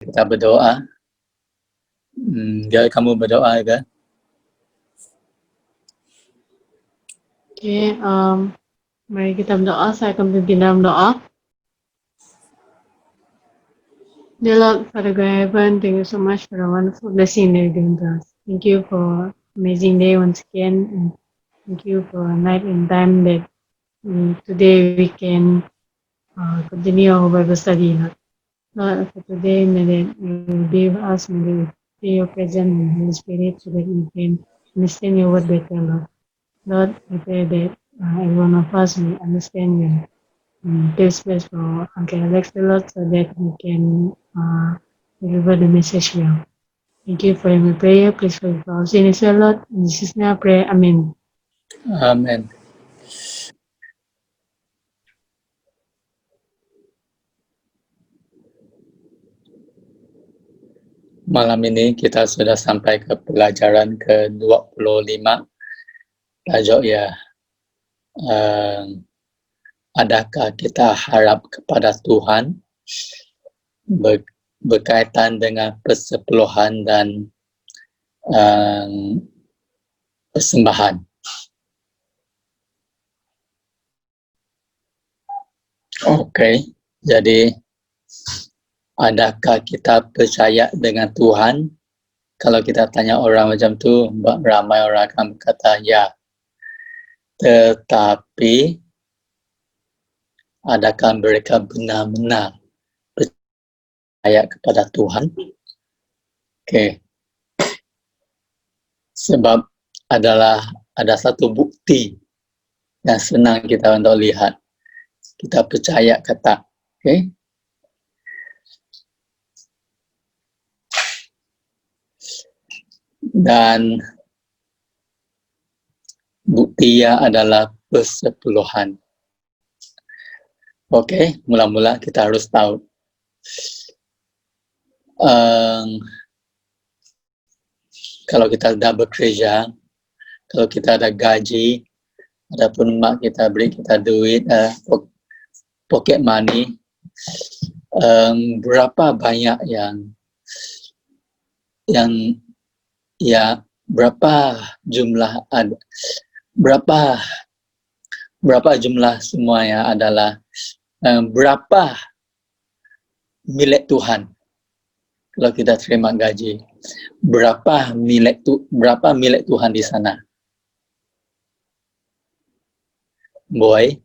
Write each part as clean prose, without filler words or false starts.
kita berdoa. Jadi kamu berdoa ke? Oke, mari kita berdoa. Saya akan pimpin dalam doa. Dear Lord, Father God in heaven, thank you so much for the wonderful blessing that you're giving to us. Thank you for amazing day once again, and thank you for a night and time that today we can continue our Bible study, Lord. Lord, for today, may that you be with us, may we feel your presence and Holy Spirit so that we can understand your word better, Lord. Lord, I pray that every one of us will understand your this space for Uncle Alex a lot so that we can deliver the message well. Thank you for my prayer. Please forgive our sins, O Lord. In Jesus' name I pray. Amen. Amin. Malam ini kita sudah sampai ke pelajaran ke-25. Tajuk ya, adakah kita harap kepada Tuhan, berkaitan dengan persepuluhan dan persembahan. Okey, jadi adakah kita percaya dengan Tuhan? Kalau kita tanya orang macam tu, ramai orang akan berkata ya. Tetapi adakah mereka benar-benar percaya kepada Tuhan? Okey. Sebab ada satu bukti yang senang kita untuk lihat. Kita percaya ke tak. Okey. Dan buktinya adalah persepuluhan. Okey, mula-mula kita harus tahu. Kalau kita dah bekerja, kalau kita ada gaji, ataupun mak kita beri kita duit, pocket money, berapa banyak yang ya berapa jumlah berapa jumlah semuanya adalah berapa milik Tuhan. Kalau kita terima gaji, berapa milik Tuhan di sana? Boy?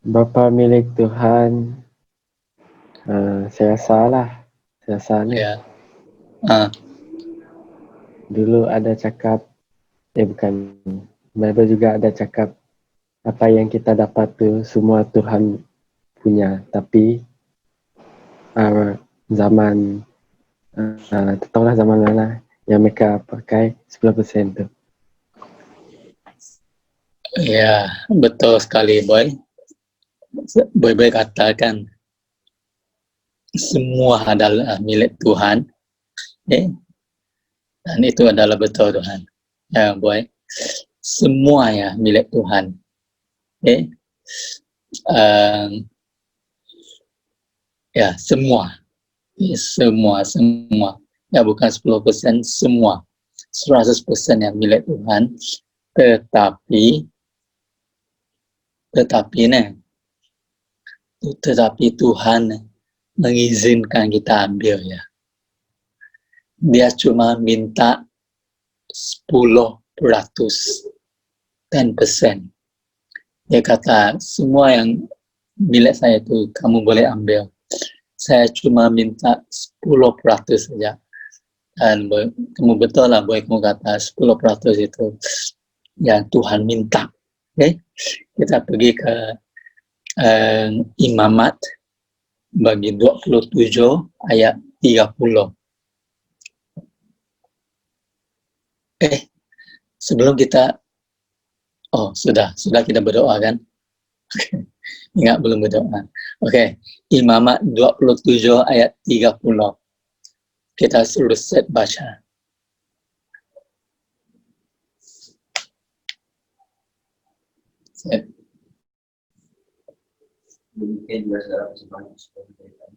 Berapa milik Tuhan? Saya rasa ni. Ya. Dulu ada cakap, Bible juga ada cakap, apa yang kita dapat tu semua Tuhan punya. Tapi zaman tahulah zaman mana yang mereka pakai 10% tu. Ya, betul sekali, Boy. Boy katakan semua adalah milik Tuhan, dan itu adalah betul Tuhan. Ya, Boy. Semua ya milik Tuhan. Ya, semua. Ya, bukan 10%, semua. 100% yang milik Tuhan. Tetapi Tuhan mengizinkan kita ambil ya. Dia cuma minta 10%. Dia kata semua yang milik saya itu kamu boleh ambil. Saya cuma minta 10% saja. Dan kamu betul lah, kamu kata 10% itu yang Tuhan minta. Okay? Kita pergi ke Imamat bagi 27 ayat 30. Sebelum kita sudah kita berdoa kan? Ingat belum berdoa. Okey, Imamat 27 ayat 30. Kita suruh set baca. Set. Mungkin juga saudara persembahan sudah diberikan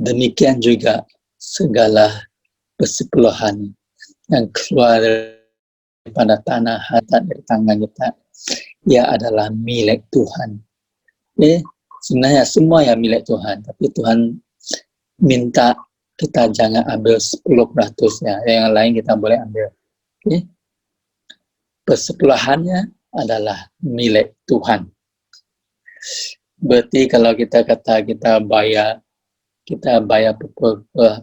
demikian juga segala persepuluhan yang keluar daripada tanah harta dari tangan kita, ia adalah milik Tuhan. Sebenarnya semua yang milik Tuhan, tapi Tuhan minta kita jangan ambil 10% ya, yang lain kita boleh ambil. Persepuluhannya adalah milik Tuhan. Berarti kalau kita kata kita bayar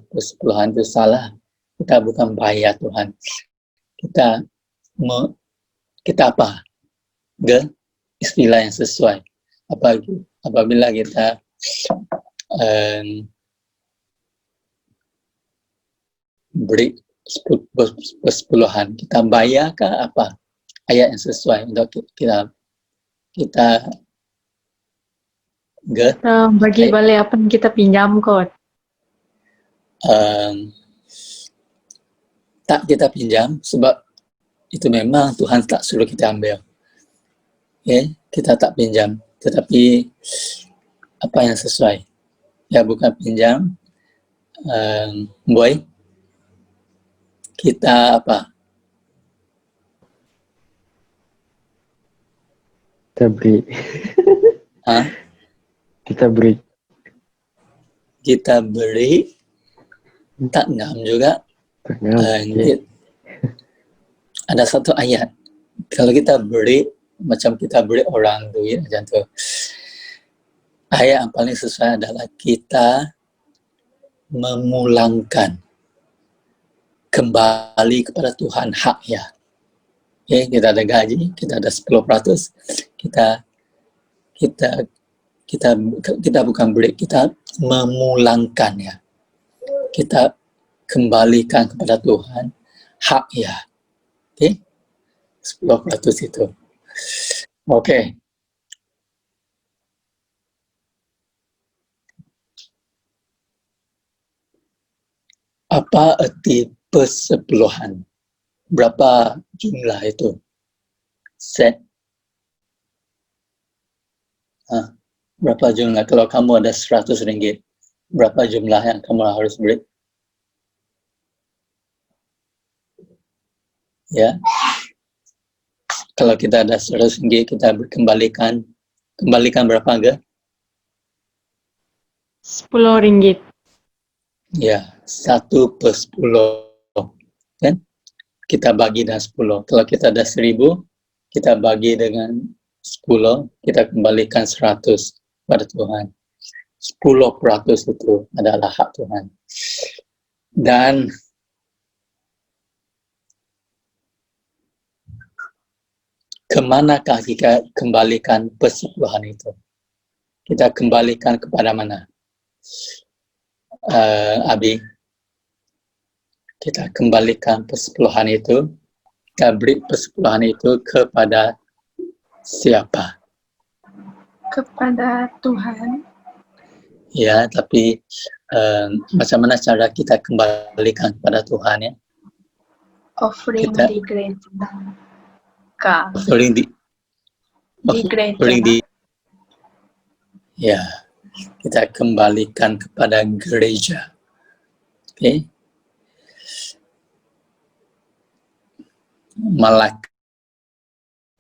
persepuluhan itu salah. Kita bukan bayar Tuhan. Kita apa? Istilah yang sesuai. Apabila kita beri persepuluhan, kita bayar ke apa? Ayat yang sesuai untuk kita bagi balik apa yang kita pinjam kot. Tak kita pinjam sebab itu memang Tuhan tak suruh kita ambil. Kita tak pinjam, tetapi apa yang sesuai. Ya bukan pinjam, boy. Kita apa? Kita beri. Kita beri. Kita beri, tak ngam juga. Ada satu ayat. Kalau kita beri, macam kita beri orang duit macam tu. Ayat yang paling sesuai adalah kita memulangkan kembali kepada Tuhan haknya. Kita ada gaji, kita ada 10%, kita bukan beri, kita memulangkannya. Kita kembalikan kepada Tuhan haknya. 10% itu. Oke. Apa arti persepuluhan? Berapa jumlah itu? Set. Berapa jumlah? Kalau kamu ada 100 ringgit, berapa jumlah yang kamu harus beri? Ya. Kalau kita ada 100 ringgit, kita kembalikan berapa enggak? 10 ringgit. Ya, 1/10. Kan? Kita bagi dengan 10. Kalau kita ada 1.000, kita bagi dengan 10, kita kembalikan 100 pada Tuhan. 10% itu adalah hak Tuhan. Dan kemanakah kita kembalikan persepuluhan itu? Kita kembalikan kepada mana? Abi, kita kembalikan persepuluhan itu, kita beri persepuluhan itu kepada siapa? Kepada Tuhan. Ya, tapi macam mana cara kita kembalikan kepada Tuhan ya? Offering Kita, di gereja. Offering di gereja. Ya, kita kembalikan kepada gereja. Oke.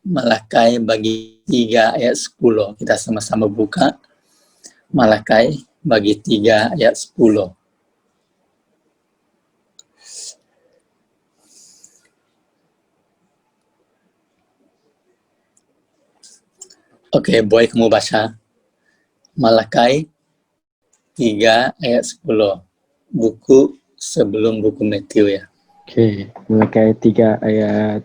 Malakai bagi 3 ayat 10. Kita sama-sama buka. Malakai bagi 3 ayat 10. Oke, boy kamu baca. Malakai 3 ayat 10. Buku sebelum buku Matthew ya. Oke, Malakai 3 ayat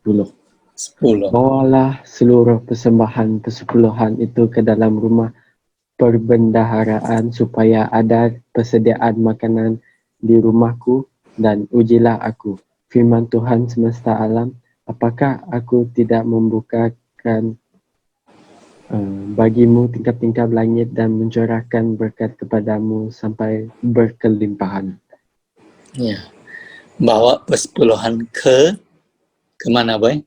10. 10. Bawalah seluruh persembahan persepuluhan itu ke dalam rumah perbendaharaan supaya ada persediaan makanan di rumahku dan ujilah aku. Firman Tuhan semesta alam, apakah aku tidak membukakan bagimu tingkap-tingkap langit dan mencurahkan berkat kepadamu sampai berkelimpahan. Ya. bawa persepuluhan ke mana, boy?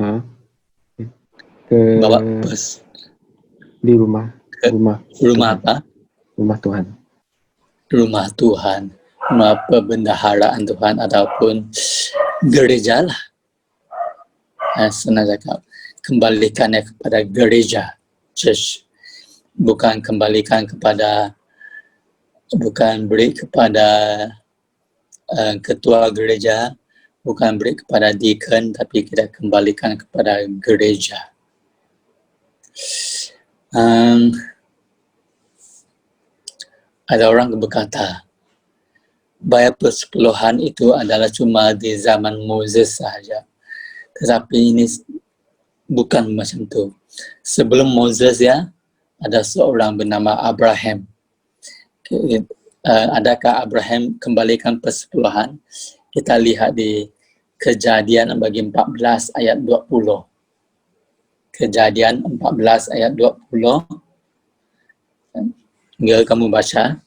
Ha? Ke Bawa di rumah ke rumah Tuhan. apa? Rumah Tuhan. Rumah Tuhan, rumah perbendaharaan Tuhan ataupun gereja lah. Senang cakap, kembalikannya kepada gereja, church. Bukan kembalikan kepada, bukan beri kepada ketua gereja, bukan beri kepada deacon, tapi kita kembalikan kepada gereja. Ada orang berkata, bayar persepuluhan itu adalah cuma di zaman Moses sahaja. Tetapi ini bukan macam tu. Sebelum Moses ya, ada seorang bernama Abraham. Adakah Abraham kembalikan persepuluhan? Kita lihat di Kejadian bagi 14 ayat 20. Kejadian 14 ayat 20. Enggak kamu baca?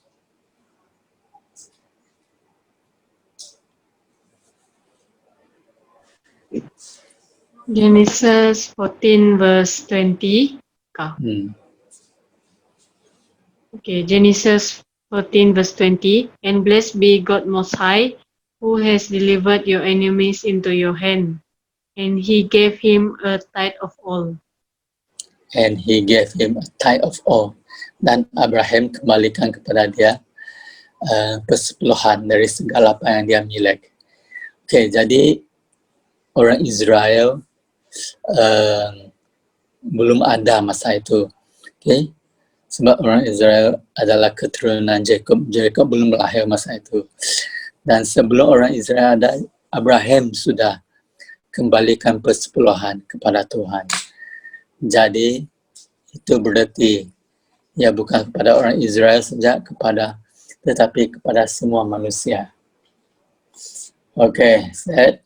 Genesis 14 verse 20. Okay, Genesis 14 verse 20. And blessed be God Most High, who has delivered your enemies into your hand. And he gave him a tithe of all. And he gave him a tithe of all. Dan Abraham kembalikan kepada dia persepuluhan dari segala apa yang dia milik. Okay, jadi orang Israel belum ada masa itu. Okay? Sebab orang Israel adalah keturunan Jacob. Jacob belum lahir masa itu. Dan sebelum orang Israel ada, Abraham sudah kembalikan persepuluhan kepada Tuhan. Jadi itu berarti ya bukan kepada orang Israel saja, tetapi kepada semua manusia. Okay, set.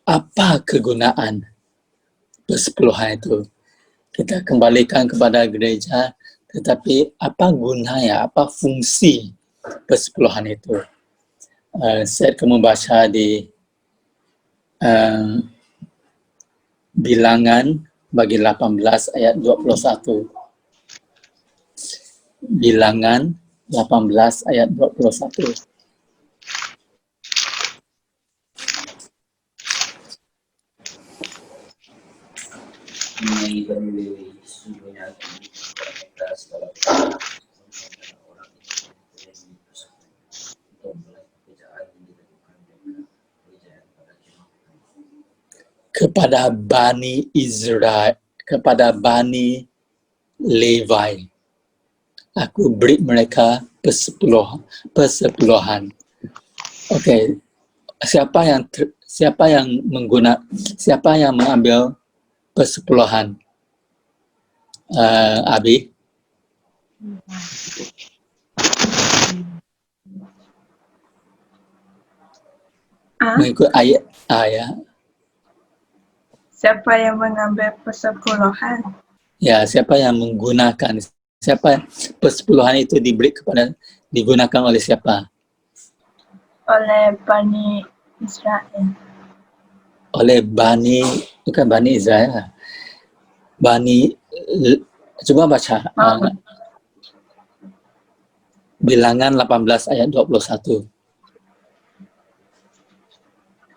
Apa kegunaan persepuluhan itu? Kita kembalikan kepada gereja, tetapi apa gunanya, apa fungsi persepuluhan itu? Saya akan membaca di Bilangan bagi 18 ayat 21. Bilangan 18 ayat 21. Kepada Bani Israel, kepada Bani Levi, aku beri mereka persepuluhan. Okay, siapa yang mengambil persepuluhan? Abi? Mengikut ayat. Ya. Siapa yang mengambil persepuluhan? Ya, siapa yang menggunakan? Siapa persepuluhan itu digunakan oleh siapa? Oleh Bani Israel. Oleh bukan Bani Israel. Coba baca. Bilangan 18 ayat 21.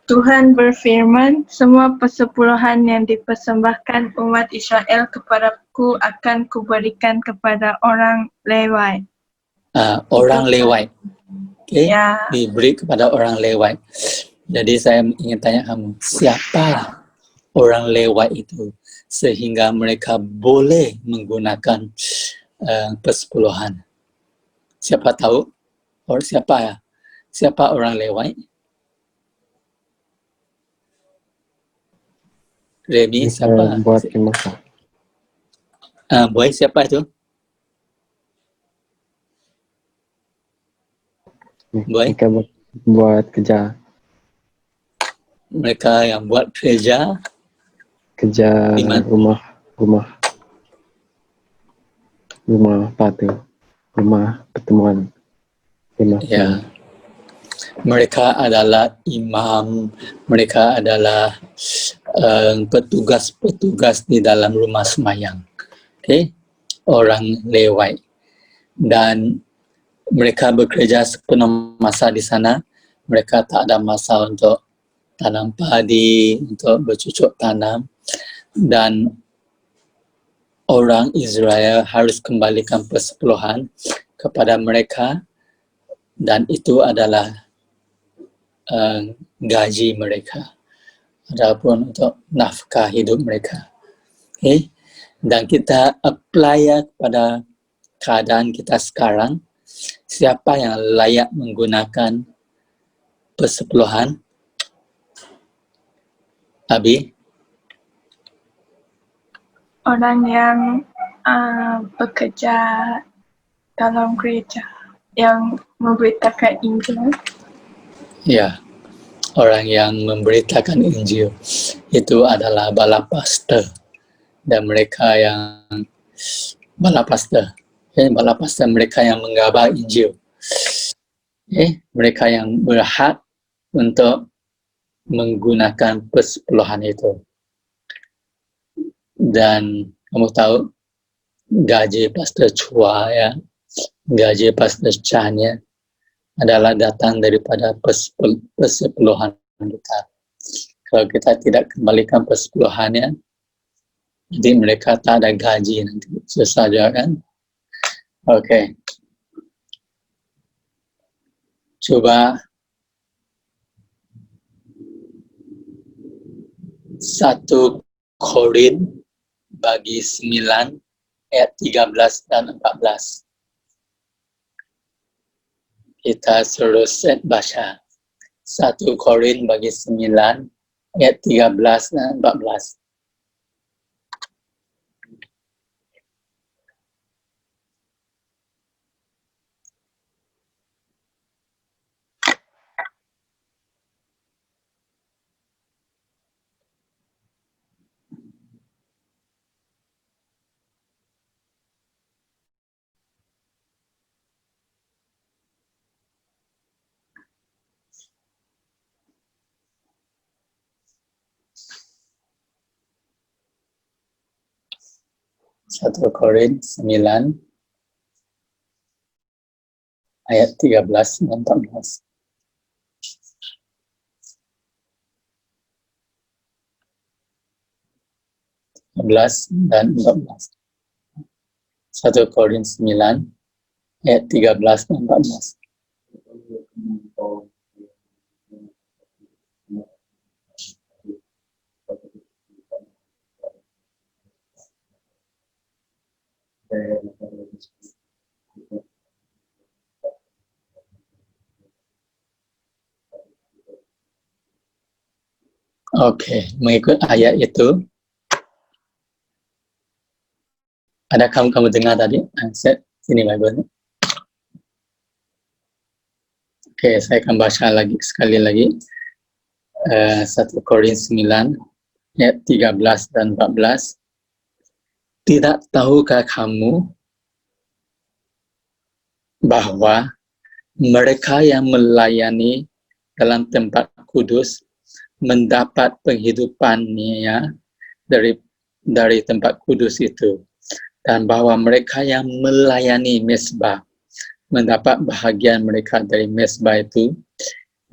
Tuhan berfirman, semua persepuluhan yang dipersembahkan umat Israel kepadaku akan kuberikan kepada orang Lewi. Orang Lewi. Okay? Ya. Diberi kepada orang Lewi. Jadi saya ingin tanya kamu, siapa orang Lewi itu sehingga mereka boleh menggunakan persepuluhan? Siapa tahu? Siapa orang Lewi? Remy, siapa? Buat kemah. Boy, siapa itu? Boy? Mereka buat kerja. Mereka yang buat kerja rumah. rumah apa tu? Rumah pertemuan. Ya, mereka adalah imam, mereka adalah petugas-petugas di dalam rumah sembahyang. Okay? Orang lewat. Dan mereka bekerja sepenuh masa di sana. Mereka tak ada masa untuk tanam padi, untuk bercucuk tanam. Dan orang Israel harus kembalikan persepuluhan kepada mereka, dan itu adalah gaji mereka, adapun untuk nafkah hidup mereka. Okay? Dan kita apply kepada keadaan kita sekarang. Siapa yang layak menggunakan persepuluhan? Abi? Orang yang bekerja dalam gereja, yang memberitakan Injil. Ya, orang yang memberitakan Injil itu adalah bala pastor, dan mereka yang bala pastor, bala pastor mereka yang menggabar Injil. Mereka yang berhak untuk menggunakan persepuluhan itu. Dan kamu tahu gaji pastor Chua, ya, gaji pastor Chan, ya, adalah datang daripada persepuluhan kita. Kalau kita tidak kembalikan persepuluhannya, jadi mereka tak ada gaji nanti. Susah juga kan? Oke. Coba 1 Korin bagi 9 ayat 13 dan 14. Kita terus baca. 1 Korin bagi 9 ayat 13 dan 14. Satu Korin 9 ayat 13 dan 14. 13 dan 14. 1 Korin 9 ayat 13 dan 14. Oke, mengikut ayat itu, ada kamu dengar tadi? Sini Bible. Oke, saya akan baca lagi sekali lagi. 1 Korin 9 ayat 13 dan 14. Tidak tahukah kamu bahwa mereka yang melayani dalam tempat kudus mendapat penghidupannya dari tempat kudus itu, dan bahwa mereka yang melayani mezbah mendapat bahagian mereka dari mezbah itu.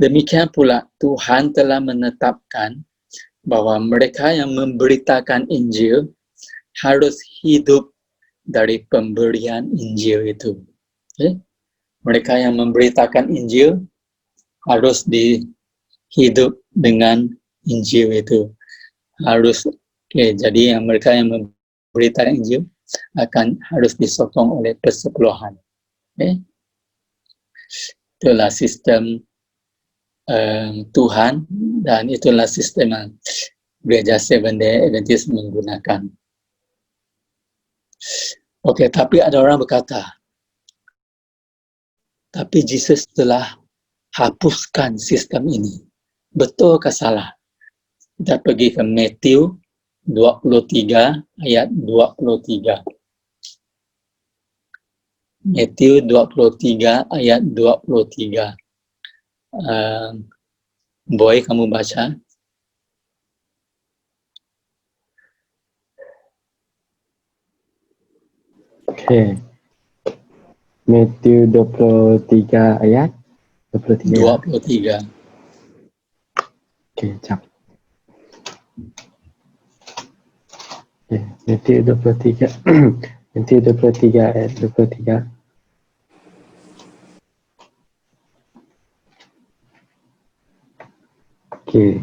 Demikian pula Tuhan telah menetapkan bahwa mereka yang memberitakan Injil harus hidup dari pemberian Injil itu. Mereka yang memberitakan Injil harus hidup dengan Injil itu. Jadi mereka yang memberitakan Injil harus disokong oleh persepuluhan. Itulah sistem Tuhan, dan itulah sistem yang Gereja Seventh-day Adventist menggunakan. Oke, tapi ada orang berkata, tapi Yesus telah hapuskan sistem ini. Betul ke salah? Kita pergi ke Matthew 23 ayat 23. Matthew 23 ayat 23. Boy, kamu baca. Okey. Matthew 23 ayat 23. 23. Okey, jap. Okey, Matthew 23. Matthew 23 ayat 23. Okey.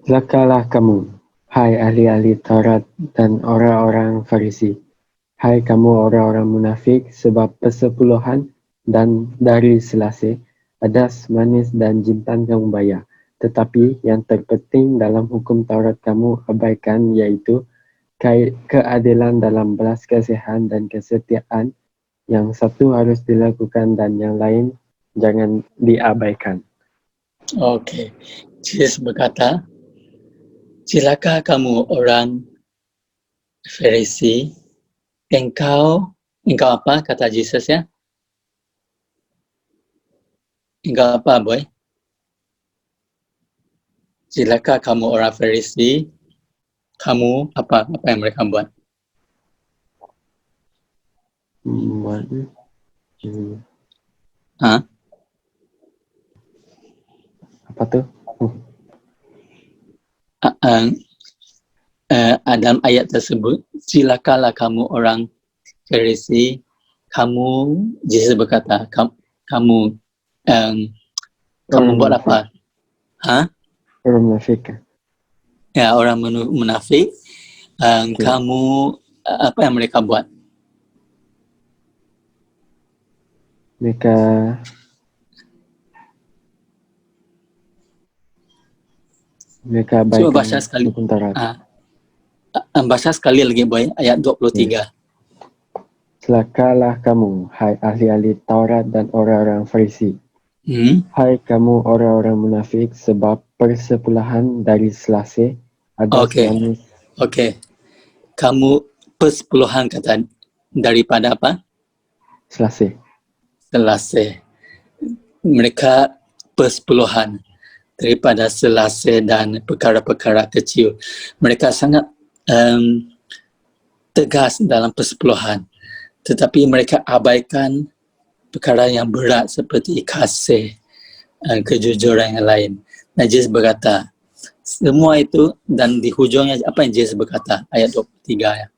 Celakalah kamu, hai ahli-ahli Taurat dan orang-orang Farisi. Hai kamu orang-orang munafik, sebab persepuluhan dan dari selasih, adas, manis dan jintan kamu bayar. Tetapi yang terpenting dalam hukum Taurat kamu abaikan, iaitu keadilan dalam belas kasihan dan kesetiaan. Yang satu harus dilakukan dan yang lain jangan diabaikan. Okey. Yesus berkata, celaka kamu orang Farisi, engkau apa kata Yesus ya? Engkau apa, boy? Celaka kamu orang Farisi, kamu apa yang mereka buat? Ha? Apa tu? Dalam ayat tersebut, celakalah kamu orang Farisi, kamu, Yesus berkata, kamu buat apa? Ha? Orang munafik. Ya, orang munafik. Okay. Kamu, apa yang mereka buat? Mereka abaikan Cuba baca sekali. hukum Taurat. Baca sekali lagi, boy, ayat 23. Celakalah kamu, hai ahli-ahli Taurat dan orang-orang Farisi. Hai kamu orang-orang munafik, sebab persepuluhan dari selasih, adas, manis. Okey. Kamu persepuluhan kata daripada apa? Selasih. Mereka persepuluhan daripada selasih dan perkara-perkara kecil. Mereka sangat tegas dalam persepuluhan, tetapi mereka abaikan perkara yang berat seperti kasih, kejujuran yang lain. Dan Yesus berkata, semua itu, dan di hujungnya apa yang Yesus berkata, ayat 23 ya.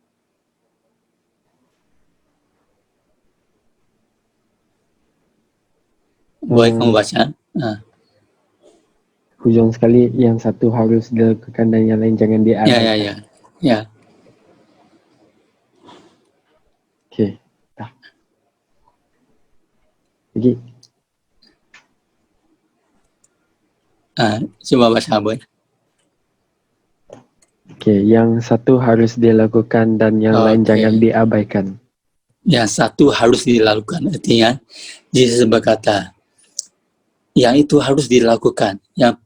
Boleh kamu baca? Hujung sekali, yang satu harus dilakukan dan yang lain jangan diabaikan. Ya. Okey. Dah. Lagi. Cuba baca, boy. Okey, yang satu harus dilakukan dan yang lain jangan diabaikan. Yang satu harus dilakukan, artinya Yesus berkata, yang itu harus dilakukan, yang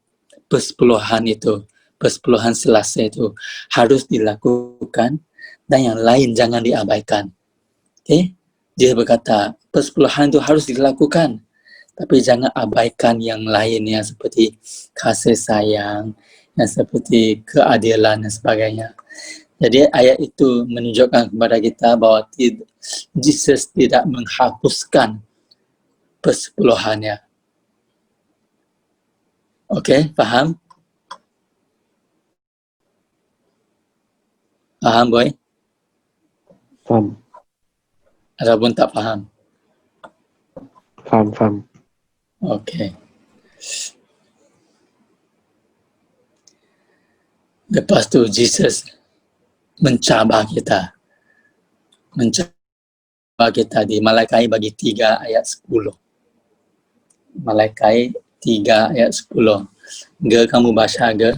persepuluhan itu, persepuluhan selasih itu harus dilakukan, dan yang lain jangan diabaikan. Dia berkata, persepuluhan itu harus dilakukan, tapi jangan abaikan yang lain, yang seperti kasih sayang, yang seperti keadilan dan sebagainya. Jadi ayat itu menunjukkan kepada kita bahawa Yesus tidak menghapuskan persepuluhannya. Okey, faham? Faham, boy? Faham. Ataupun tak faham? Faham. Okey. Lepas tu Yesus mencabar kita di Malakai bagi 3 ayat 10. Malakai 3 ayat 10. Ge, kamu baca ge?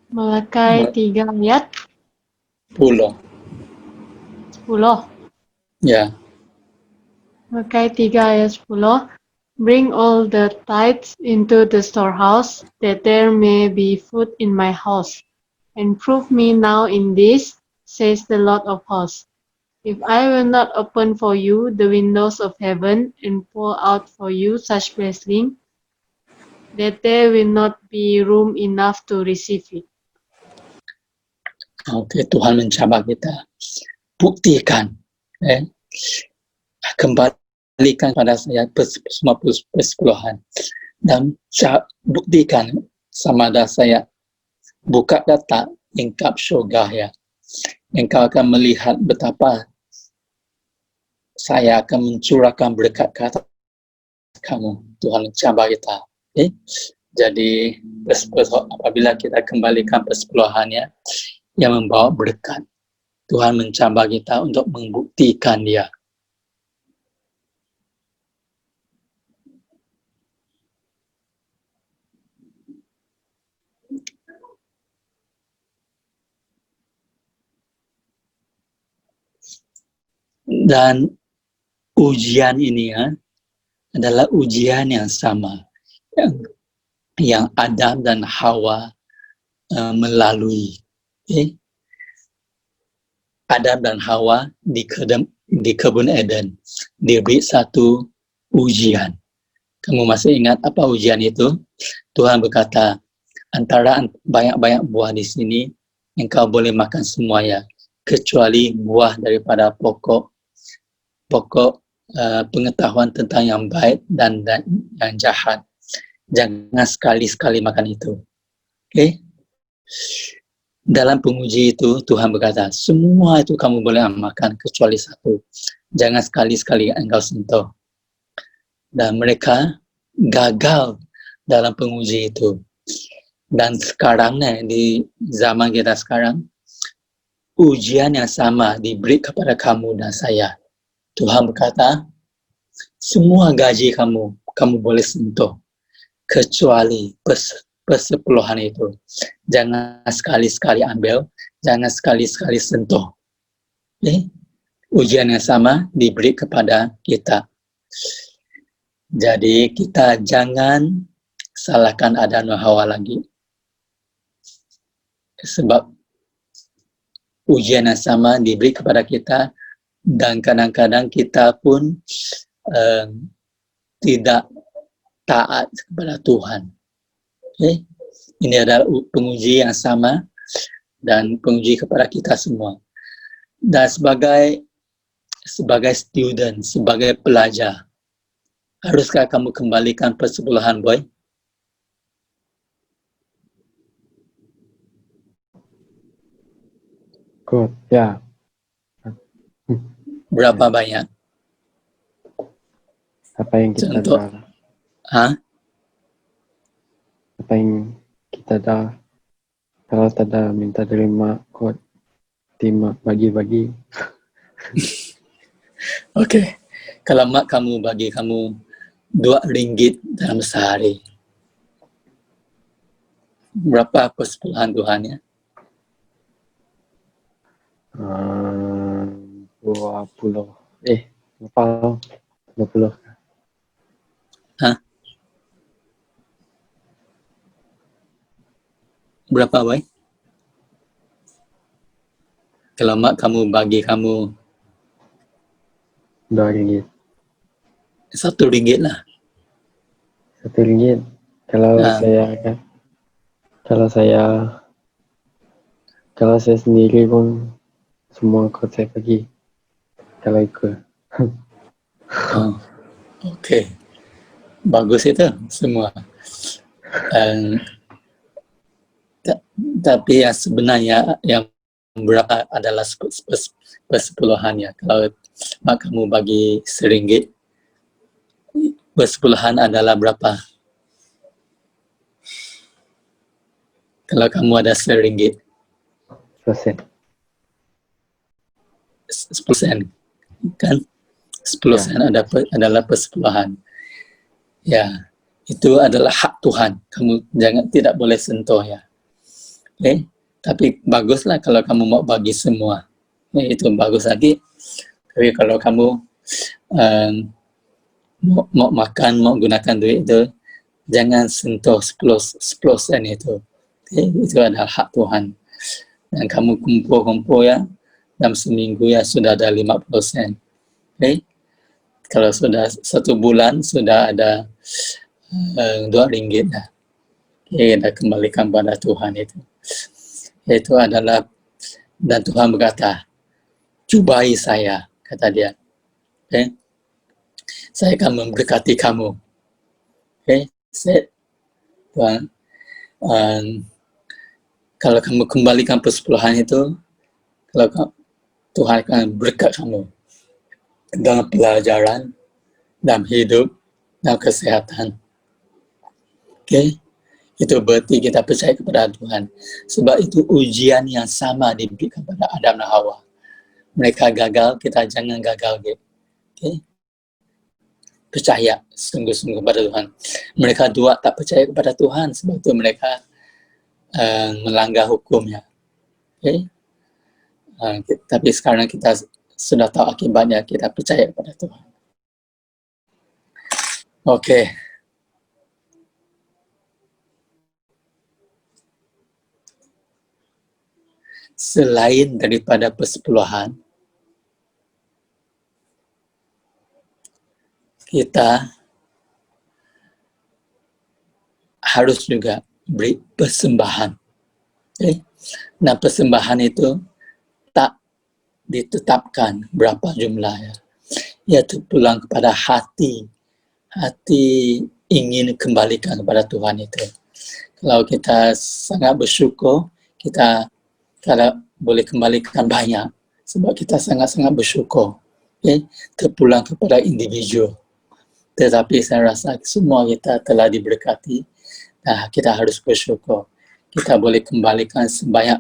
Malakai 3 ayat 10. Ya. Makai 3 ayat 10. Bring all the tithes into the storehouse, that there may be food in my house. And prove me now in this, says the Lord of hosts, if I will not open for you the windows of heaven and pour out for you such blessing, that there will not be room enough to receive it. Okey, Tuhan mencabar kita. Buktikan, kembalikan pada saya semua persepuluhan dan buktikan sama ada saya buka data lingkap syurga ya. Engkau akan melihat betapa saya akan mencurahkan berkat ke atas kamu. Tuhan mencabar kita. Jadi apabila kita kembalikan persepuluhannya yang membawa berkat, Tuhan mencabar kita untuk membuktikan dia. Dan ujian ini adalah ujian yang sama yang Adam dan Hawa melalui. Adam dan Hawa di kebun Eden diberi satu ujian. Kamu masih ingat apa ujian itu? Tuhan berkata, antara banyak-banyak buah di sini, engkau boleh makan semuanya, kecuali buah daripada pokok pengetahuan tentang yang baik dan yang jahat. Jangan sekali-sekali makan itu. Dalam penguji itu, Tuhan berkata, semua itu kamu boleh makan kecuali satu. Jangan sekali-sekali engkau sentuh. Dan mereka gagal dalam penguji itu. Dan sekarang di zaman kita sekarang, ujian yang sama diberi kepada kamu dan saya. Tuhan berkata, semua gaji kamu boleh sentuh, kecuali persepuluhan itu. Jangan sekali-sekali ambil, jangan sekali-sekali sentuh. Ujian yang sama diberi kepada kita. Jadi kita jangan salahkan Adam dan Hawa lagi. Sebab ujian yang sama diberi kepada kita, dan kadang-kadang kita pun tidak taat kepada Tuhan. Ini adalah penguji yang sama dan penguji kepada kita semua. Dan sebagai student, sebagai pelajar, haruskah kamu kembalikan persepuluhan, boy? Good, ya. Berapa banyak? Apa yang kita Contoh. dah? Apa yang kita dah? Kalau tak ada minta terima, kot terima bagi-bagi. Okey. Kalau mak kamu bagi kamu RM2 dalam sehari, berapa persepuluhan Tuhan ya? 20. Berapa? 20. Berapa, boy? Kalau mak kamu bagi kamu RM2. RM1 lah. RM1. Kalau saya sendiri pun semua kot saya bagi. Kalau ikut. Okey. Bagus itu semua. Tapi yang sebenarnya yang berapa adalah persepuluhannya. Kalau mak kamu bagi RM1, persepuluhan adalah berapa? Kalau kamu ada RM1, 10%. 10% kan? 10% adalah persepuluhan. Ya, itu adalah hak Tuhan. Kamu tidak boleh sentuh ya. Tapi baguslah kalau kamu mau bagi semua. Itu bagus lagi. Tapi kalau kamu mau makan, mau gunakan duit itu, jangan sentuh 10 sen itu. Okay? Itu adalah hak Tuhan. Dan kamu kumpul-kumpul ya, dalam seminggu ya sudah ada 50 sen. Okay? Kalau sudah 1 bulan, sudah ada 2 ringgit dah. Okay, kita kembalikan pada Tuhan itu. Itu adalah, dan Tuhan berkata, cubai saya, kata dia. Okay? Saya akan memberkati kamu. Okay? Tuhan, kalau kamu kembalikan persepuluhan itu, kalau Tuhan akan berkat kamu dalam pelajaran, dalam hidup, dalam kesehatan. Okay? Itu berarti kita percaya kepada Tuhan. Sebab itu ujian yang sama diberikan kepada Adam dan Hawa. Mereka gagal, kita jangan gagal. Okay? Percaya sungguh-sungguh kepada Tuhan. Mereka dua tak percaya kepada Tuhan, sebab itu mereka melanggar hukumnya. Okay? Tapi sekarang kita sudah tahu akibatnya, kita percaya kepada Tuhan. Okay. Selain daripada persepuluhan, kita harus juga beri persembahan. Okay? Nah, persembahan itu tak ditetapkan berapa jumlahnya. Ia terpulang kepada hati ingin kembalikan kepada Tuhan itu. Kalau kita sangat bersyukur, kita kalau boleh kembalikan banyak, sebab kita sangat-sangat bersyukur. Okay? Terpulang kepada individu. Tetapi saya rasa semua kita telah diberkati. Nah, kita harus bersyukur. Kita boleh kembalikan sebanyak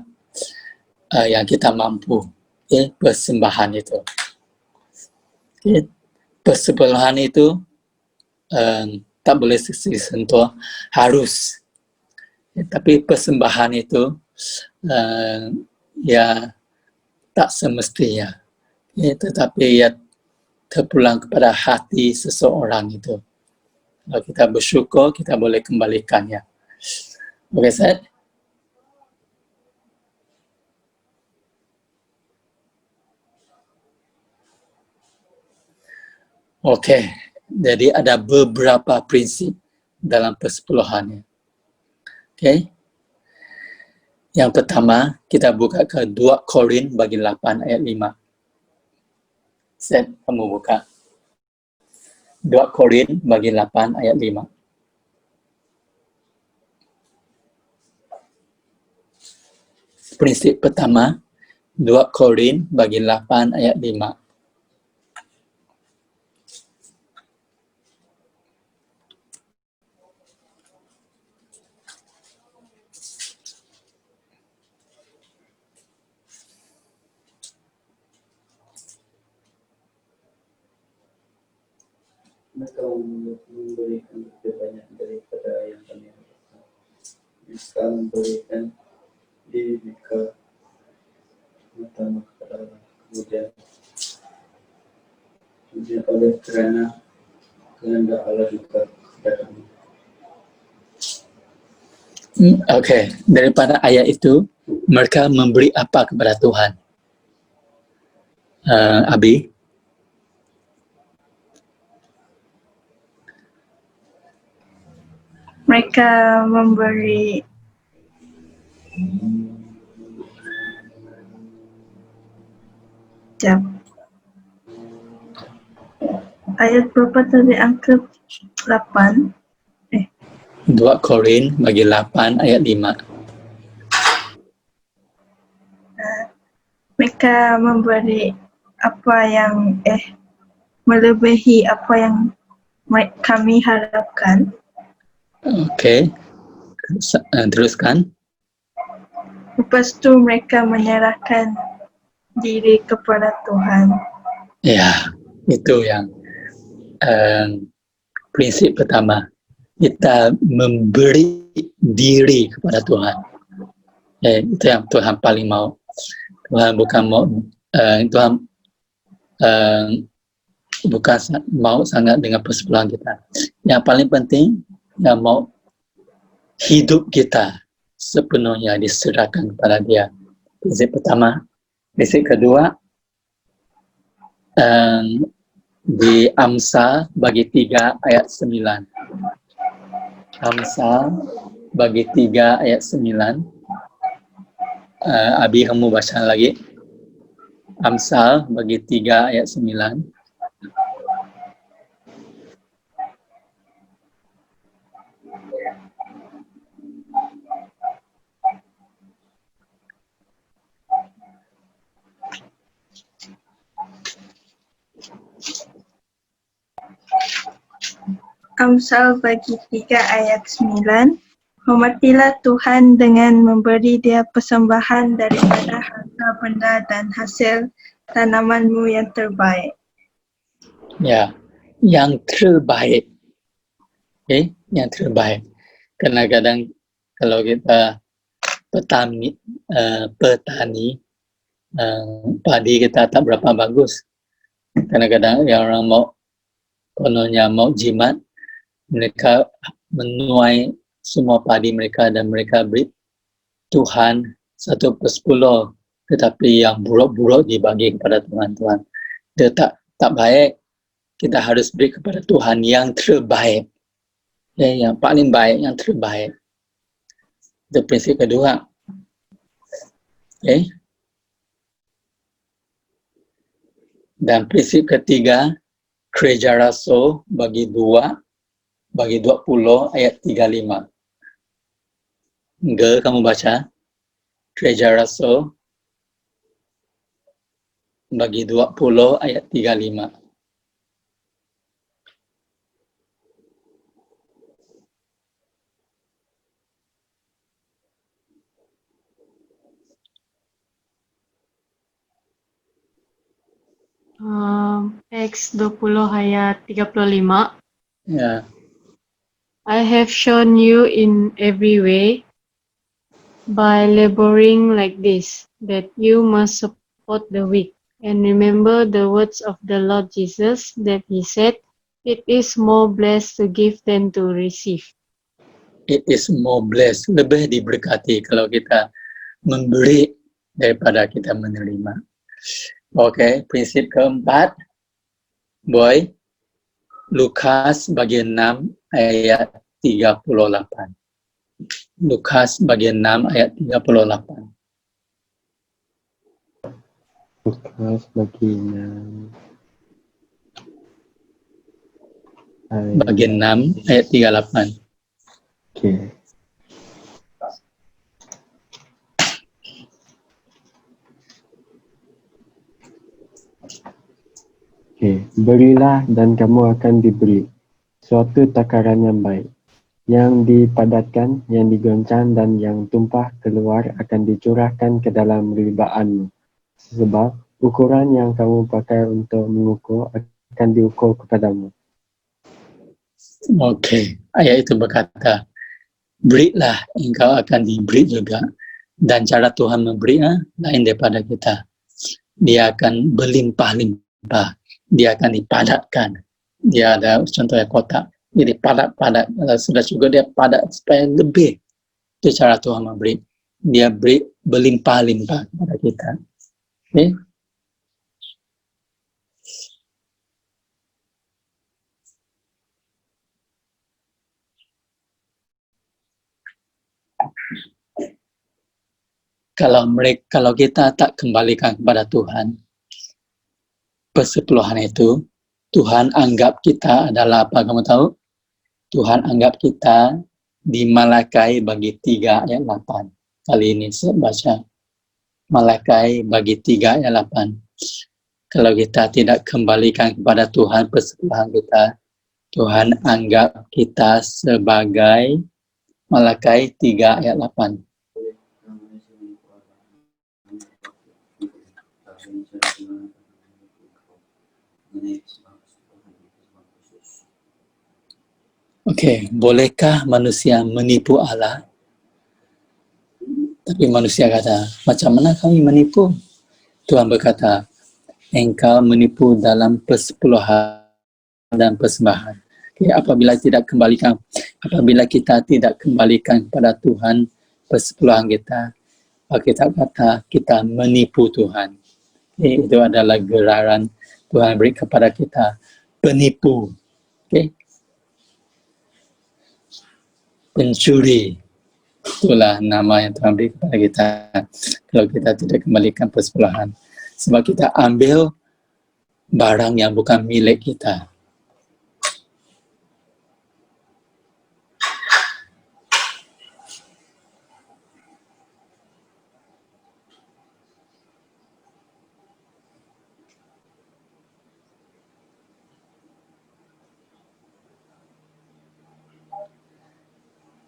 yang kita mampu. Okay? Persembahan itu. Okay? Persepuluhan itu tak boleh disentuh, harus. Tapi persembahan itu ya tak semestinya. Tetapi ya terpulang kepada hati seseorang itu. Kalau kita bersyukur, kita boleh kembalikannya. Okay, Seth? Okay, jadi ada beberapa prinsip dalam persepuluhannya. Okay? Yang pertama, kita buka ke 2 Korin bagi 8 ayat 5. Set, kamu buka. 2 Korin bagi 8 ayat 5. Prinsip pertama, 2 Korin bagi 8 ayat 5. Mereka memberikan lebih banyak daripada yang kami harapkan. Mereka memberikan dibuka mata kepada Allah. Kemudian oleh kerana kehendak Allah juga kepada kami. Okay, daripada ayat itu, mereka memberi apa kepada Tuhan? Abi? Mereka memberi ayat berapa tadi, angka 8? 2 Korin bagi 8 ayat 5. Mereka memberi apa yang melebihi apa yang kami harapkan. Okay, teruskan. Lepas tu mereka menyerahkan diri kepada Tuhan. Ya, itu yang prinsip pertama. Kita memberi diri kepada Tuhan. Itu yang Tuhan paling mau. Tuhan bukan mau, Tuhan bukan mau sangat dengan persepuluhan kita. Yang paling penting, yang mau hidup kita sepenuhnya diserahkan kepada dia. Prinsip pertama. Prinsip kedua, di Amsal bagi 3 ayat 9. Amsal bagi 3 ayat 9. Abi kamu baca lagi. Amsal bagi 3 ayat 9. Amsal bagi 3 ayat 9. Hormatilah Tuhan dengan memberi dia persembahan daripada harta benda dan hasil tanamanmu yang terbaik. Ya, yang terbaik. Okay? Yang terbaik. Kadang-kadang kalau kita petani, padi kita tak berapa bagus. Kadang-kadang yang orang kononnya mau jimat, mereka menuai semua padi mereka dan mereka beri Tuhan 1/10, tetapi yang buruk-buruk dibagi kepada Tuhan. Dia tak baik. Kita harus beri kepada Tuhan yang terbaik. Yang paling baik, yang terbaik. Itu prinsip kedua. Dan prinsip ketiga, Gereja Rasul bagi 20 ayat 35. Kamu baca. Gereja Rasul bagi 20 ayat 35. Acts 20 ayat 35. Ya. I have shown you in every way by laboring like this, that you must support the weak. And remember the words of the Lord Jesus that he said, it is more blessed to give than to receive. It is more blessed. Lebih diberkati kalau kita memberi daripada kita menerima. Oke, prinsip keempat. Boy. Lukas bagian 6 ayat 38. Lukas bagian 6 ayat 38. Lukas bagian 6 bagian 6 ayat 38. Oke. Berilah dan kamu akan diberi suatu takaran yang baik, yang dipadatkan, yang digoncang dan yang tumpah keluar akan dicurahkan ke dalam ribaanmu. Sebab ukuran yang kamu pakai untuk mengukur akan diukur kepadamu. Oke, ayat itu berkata, berilah engkau akan diberi juga. Dan cara Tuhan memberinya lain daripada kita. Dia akan berlimpah-limpah. Dia akan dipadatkan. Dia ada contohnya kotak. Jadi padat-padat. Sudah juga dia padat supaya lebih. Itu cara Tuhan memberi. Dia beri berlimpah-limpah kepada kita. Oke? Kalau kita tak kembalikan kepada Tuhan, persepuluhan itu, Tuhan anggap kita adalah apa kamu tahu? Tuhan anggap kita di Malakai bagi 3 ayat 8. Kali ini saya baca Malakai bagi 3 ayat 8. Kalau kita tidak kembalikan kepada Tuhan persepuluhan kita, Tuhan anggap kita sebagai Malakai 3 ayat 8. Oke, bolehkah manusia menipu Allah? Tapi manusia kata, macam mana kami menipu? Tuhan berkata, engkau menipu dalam persepuluhan dan persembahan. Okay, apabila kita tidak kembalikan kepada Tuhan persepuluhan kita, kita kata kita menipu Tuhan. Okay, itu adalah geraran Tuhan beri kepada kita, penipu, okay? Pencuri. Itulah nama yang Tuhan beri kepada kita kalau kita tidak kembalikan persepuluhan. Sebab kita ambil barang yang bukan milik kita.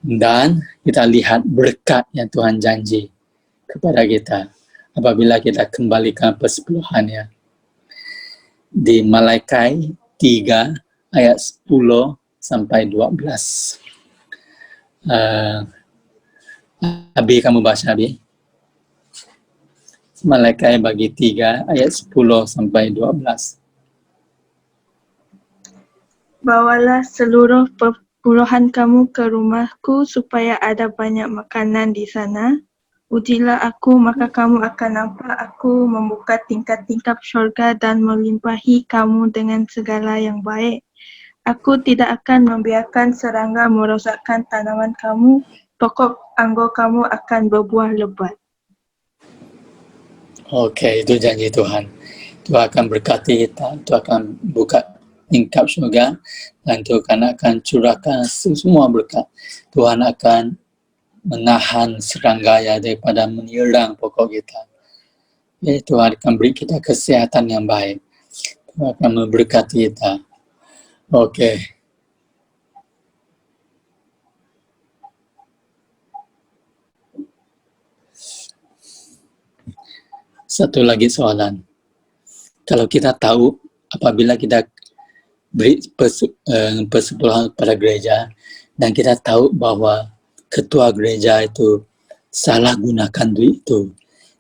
Dan kita lihat berkat yang Tuhan janji kepada kita apabila kita kembalikan persepuluhannya. Di Malakai 3 ayat 10 sampai 12. Abi, kamu baca, Abi. Malakai bagi 3 ayat 10 sampai 12. Bawalah seluruh puluhan kamu ke rumahku supaya ada banyak makanan di sana. Ujilah aku, maka kamu akan nampak aku membuka tingkap-tingkap syurga dan melimpahi kamu dengan segala yang baik. Aku tidak akan membiarkan serangga merosakkan tanaman kamu, pokok anggur kamu akan berbuah lebat. Okey, itu janji Tuhan. Tuhan akan berkati kita, Tuhan akan buka tingkap syurga dan Tuhan akan curahkan semua berkat. Tuhan akan menahan serangga daripada menyerang pokok kita. Tuhan akan beri kita kesihatan yang baik. Tuhan akan memberkati kita. Okey. Satu lagi soalan. Kalau kita tahu apabila kita beri persepuluhan pada gereja dan kita tahu bahwa ketua gereja itu salah gunakan duit itu,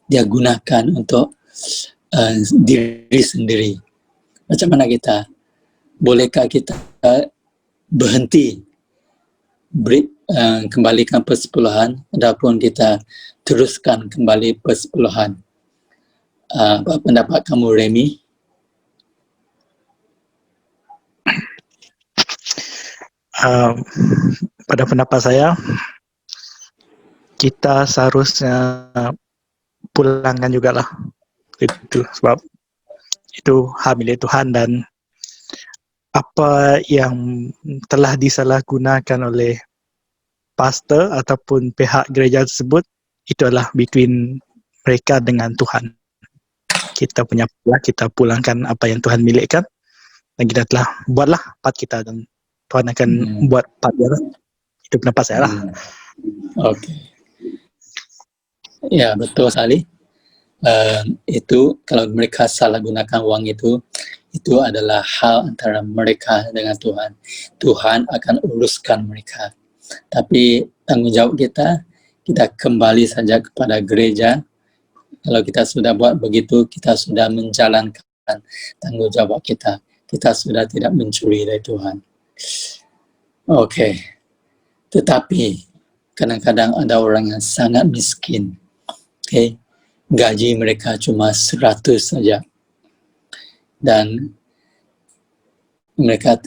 dia gunakan untuk diri sendiri. Macam mana kita? Bolehkah kita berhenti beri kembalikan persepuluhan ataupun kita teruskan kembali persepuluhan? Apa pendapat kamu, Remy? Pada pendapat saya, kita seharusnya pulangkan jugalah itu, sebab itu hak milik Tuhan dan apa yang telah disalahgunakan oleh pastor ataupun pihak gereja tersebut, itu adalah between mereka dengan Tuhan. Kita punya pula, kita pulangkan apa yang Tuhan milikkan dan kita telah buatlah part kita dan Tuhan akan buat part dia lah. Itu pendapat saya lah. Okey. Ya, betul sekali. Itu kalau mereka salah gunakan uang itu adalah hal antara mereka dengan Tuhan. Tuhan akan uruskan mereka. Tapi tanggungjawab kita kembali saja kepada gereja. Kalau kita sudah buat begitu, kita sudah menjalankan tanggungjawab kita. Kita sudah tidak mencuri dari Tuhan. Okey. Tetapi kadang-kadang ada orang yang sangat miskin. Okey. Gaji mereka cuma 100 saja. Dan mereka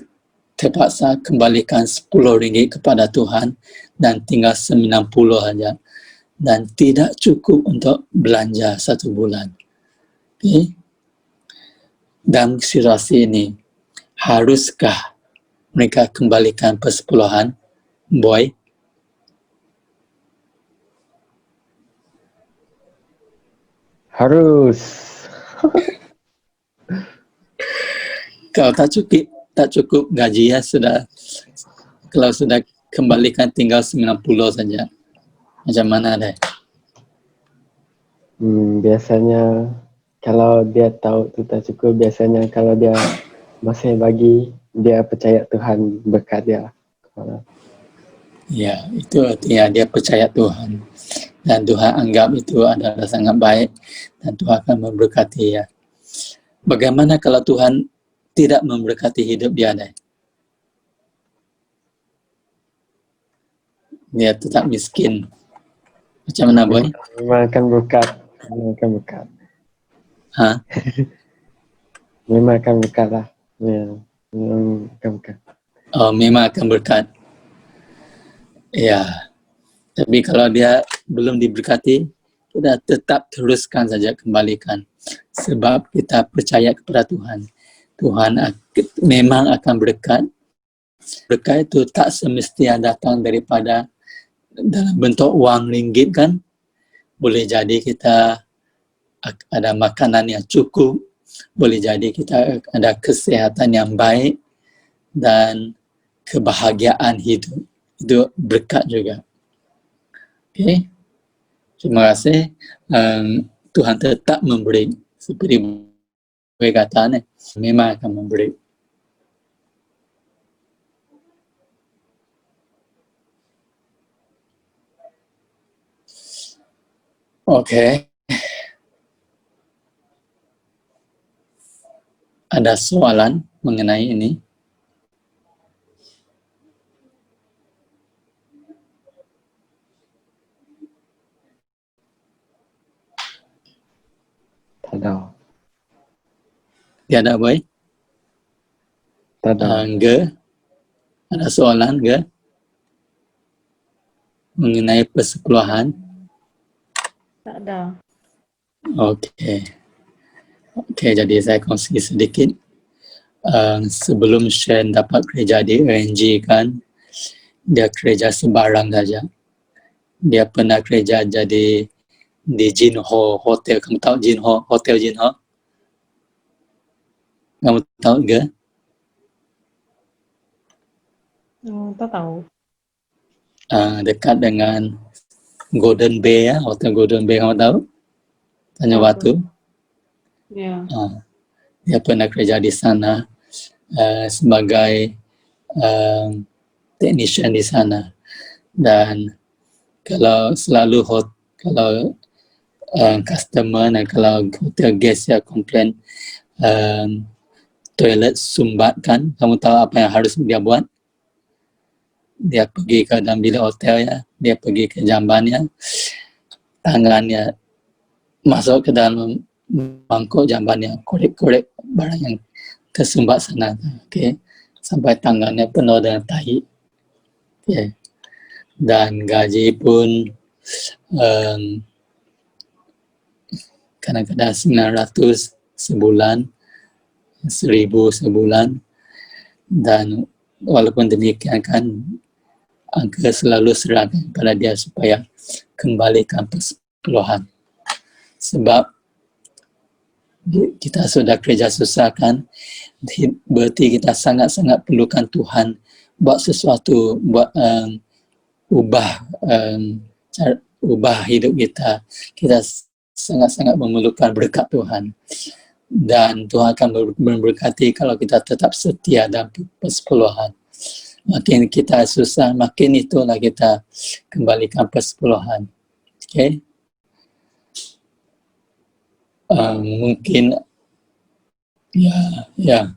terpaksa kembalikan RM10 kepada Tuhan dan tinggal 90 saja. Dan tidak cukup untuk belanja 1 bulan. Okay? Dalam situasi ini, haruskah mereka kembalikan persepuluhan? Boy? Harus. Kalau tak cukup gaji kalau sudah kembalikan tinggal 90 saja. Macam mana deh? Biasanya kalau dia tahu itu tak cukup, biasanya kalau dia masih bagi, dia percaya Tuhan berkat dia. Ya, itu artinya dia percaya Tuhan. Dan Tuhan anggap itu adalah sangat baik dan Tuhan akan memberkati ya. Bagaimana kalau Tuhan tidak memberkati hidup dia, deh? Dia tetap miskin. Macam mana, Boy? Memang akan berkat. Memang akan berkat. Ha? Memang akan berkat lah. Memang akan berkat. Oh, memang akan berkat. Ya. Tapi kalau dia belum diberkati, kita tetap teruskan saja, kembalikan. Sebab kita percaya kepada Tuhan. Tuhan memang akan berkat. Berkat itu tak semestinya datang daripada dalam bentuk wang ringgit kan. Boleh jadi kita ada makanan yang cukup. Boleh jadi kita ada kesehatan yang baik. Dan kebahagiaan hidup. Itu berkat juga. Okay. Terima kasih. Tuhan tetap memberi. Seperti gue kata, memang akan memberi. Oke. Ada soalan mengenai ini? Tak ada. Tiada, Boy? Tak ada. Ge? Ada soalan, Ge? Mengenai persepuluhan? Tak ada. Oke. Oke, jadi saya kongsi sedikit. Sebelum Shen dapat kerja di ONG kan, dia kerja sembarang saja. Dia pernah kerja jadi di Jinho Hotel. Kamu tahu Jinho Hotel Jinho? Kamu tahu ke? Tak tahu. Dekat dengan Golden Bay ya, Hotel Golden Bay, kamu tahu? Tanjung Batu. Ya. Dia pernah kerja di sana sebagai technician di sana. Dan kalau selalu kalau customer dan kalau hotel guest ya komplain toilet sumbat kan, kamu tahu apa yang harus dia buat? Dia pergi ke dalam bilik hotel ya, dia pergi ke jambannya, tangannya masuk ke dalam mangkuk jambannya, korek-korek barang yang tersumbat sana, okay? Sampai tangannya penuh dengan tahi. Okay. Dan gaji pun kadang-kadang 900 sebulan, 1000 sebulan. Dan walaupun demikian kan, angka selalu serahkan kepada dia supaya kembalikan persepuluhan. Sebab kita sudah kerja susah kan, berarti kita sangat-sangat perlukan Tuhan buat sesuatu, buat ubah hidup kita. Kita sangat-sangat memerlukan berkat Tuhan. Dan Tuhan akan memberkati kalau kita tetap setia dalam persepuluhan. Makin kita susah, makin itulah kita kembalikan persepuluhan. Okay? Mungkin ya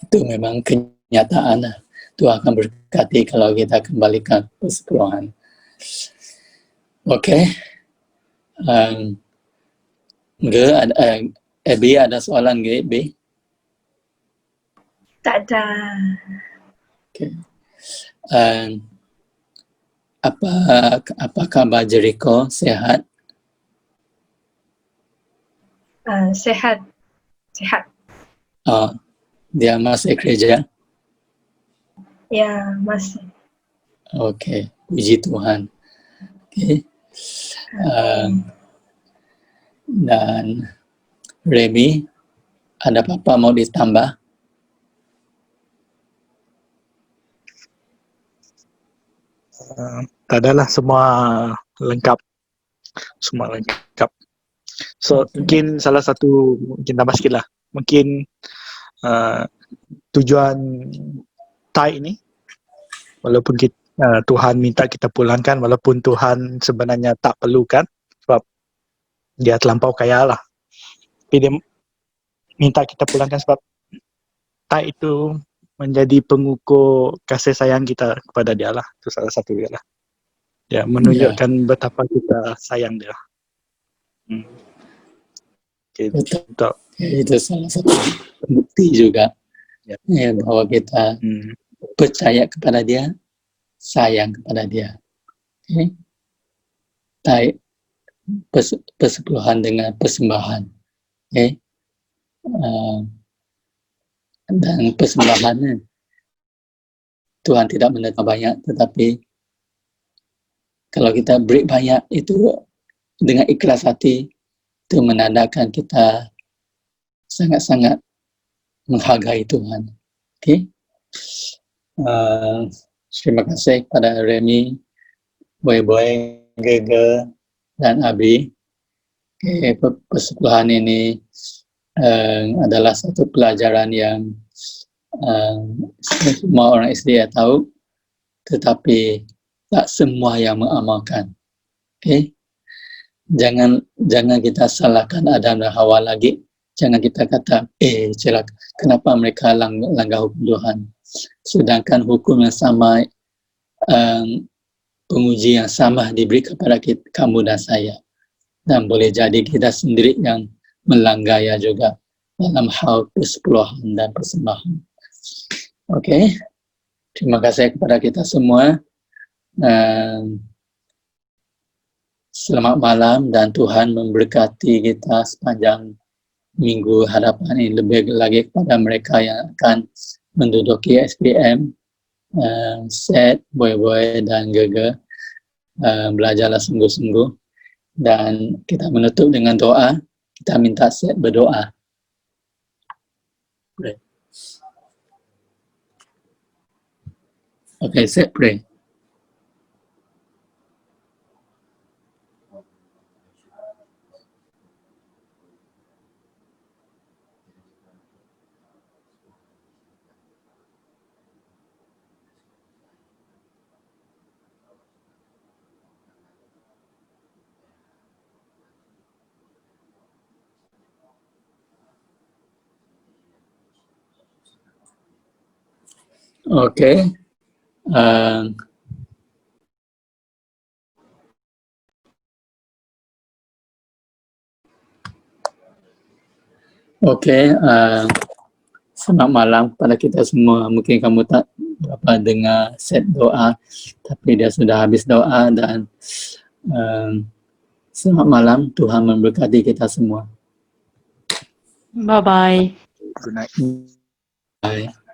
itu memang kenyataan. Tuhan akan berkati kalau kita kembalikan persepuluhan. Oke. Ebi ada soalan ke Ebi? Tak ada. Okay. Apa kabar Jericho? Sehat? Sehat. Sehat. Dia masih kerja? Ya, masih. Oke, puji Tuhan. Okay. Dan Remy, ada apa-apa mau ditambah? Tak adalah, semua lengkap. So mungkin salah satu, mungkin tambah sikit lah, mungkin tujuan Thai ini, walaupun Tuhan minta kita pulangkan, walaupun Tuhan sebenarnya tak perlukan, sebab dia terlampau kaya lah, tapi dia minta kita pulangkan sebab tak itu menjadi pengukur kasih sayang kita kepada dia lah. Itu salah satu dia lah. Ya, menunjukkan betapa kita sayang dia. Okay, Betul. Itu salah satu bukti juga bahwa kita percaya kepada dia, sayang kepada dia. Okay. Baik persepuluhan dengan persembahan. Okay. Dan persembahannya Tuhan tidak menerima banyak, tetapi kalau kita beri banyak itu dengan ikhlas hati, itu menandakan kita sangat-sangat menghargai Tuhan. Okay. Terima kasih kepada Remy, Boy, Gege, dan Abi. Okay, persepuluhan ini adalah satu pelajaran yang semua orang SDA tahu, tetapi tak semua yang mengamalkan. Okay? Jangan kita salahkan Adam dan Hawa lagi. Jangan kita kata, celaka, kenapa mereka langgar hukum Tuhan? Sedangkan hukum yang sama, penguji yang sama diberi kepada kamu dan saya. Dan boleh jadi kita sendiri yang melanggarnya juga dalam hal persepuluhan dan persembahan. Oke, terima kasih kepada kita semua. Selamat malam dan Tuhan memberkati kita sepanjang minggu hadapan ini, lebih lagi kepada mereka yang akan menduduki SPM, Seth, Boy, dan Gege. Belajarlah sungguh-sungguh. Dan kita menutup dengan doa. Kita minta Seth berdoa. Pray. Okay, Seth, pray. Okay. Selamat malam pada kita semua. Mungkin kamu tak dapat dengar set doa, tapi dia sudah habis doa. Dan selamat malam, Tuhan memberkati kita semua. Bye-bye. Good night. Bye.